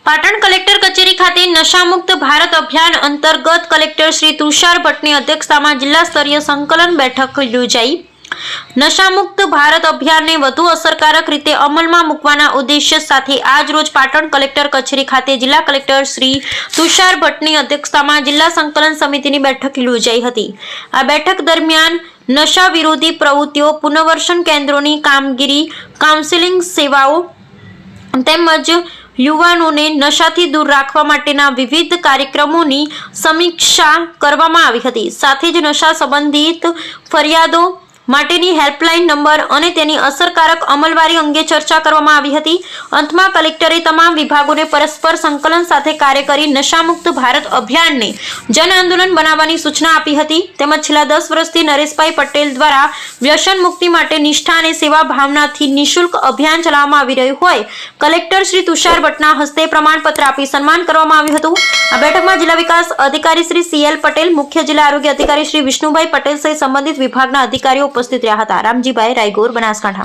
Patan collector કચેરી ખાતે નશામુક્ત ભારત અભિયાન અંતર્ગત કલેક્ટર શ્રી તુષાર ભટ્ટની અધ્યક્ષતામાં જિલ્લા સ્તરીય સંકલન બેઠક યોજાઈ। નશામુક્ત ભારત અભિયાનને વધુ અસરકારક રીતે અમલમાં મૂકવાના ઉદ્દેશ્ય સાથે આજ રોજ પાટણ કલેક્ટર કચેરી ખાતે જિલ્લા કલેક્ટર શ્રી તુષાર ભટ્ટની અધ્યક્ષતામાં જિલ્લા સંકલન સમિતિની બેઠક યોજાઈ હતી। આ બેઠક દરમિયાન નશા વિરોધી પ્રવૃત્તિઓ, પુનર્વસન કેન્દ્રોની કામગીરી, કાઉન્સેલિંગ સેવાઓ તેમજ યુવાનોને નશાથી દૂર રાખવા માટેના વિવિધ કાર્યક્રમોની સમીક્ષા કરવામાં આવી હતી। સાથે જ નશા સંબંધિત ફરિયાદો માટેની હેલ્પલાઇન નંબર અને તેની અસરકારક અમલવારી અંગે ચર્ચા કરવામાં આવી હતી। અંતમાં કલેક્ટરે તમામ વિભાગોને પરસ્પર સંકલન સાથે કાર્ય કરી નશામુક્ત ભારત અભિયાનને જન આંદોલન બનાવવાની સૂચના આપી હતી। તેમજ છેલ્લા 10 વર્ષથી નરેશભાઈ પટેલ દ્વારા વ્યસન મુક્તિ માટે નિષ્ઠા અને સેવા ભાવનાથી નિઃશુલ્ક અભિયાન ચલાવવામાં આવી રહ્યું હોય કલેક્ટર શ્રી તુષાર ભટ્ટના હસ્તે પ્રમાણપત્ર આપી સન્માન કરવામાં આવ્યું હતું। આ બેઠકમાં જિલ્લા વિકાસ અધિકારી શ્રી CL પટેલ, મુખ્ય જિલ્લા આરોગ્ય અધિકારી શ્રી વિષ્ણુભાઈ પટેલ સહિત સંબંધિત વિભાગના અધિકારીઓ ઉપસ્થિત રહ્યા હતા। રામજીભાઈ, રાયગોર, બનાસકાંઠા।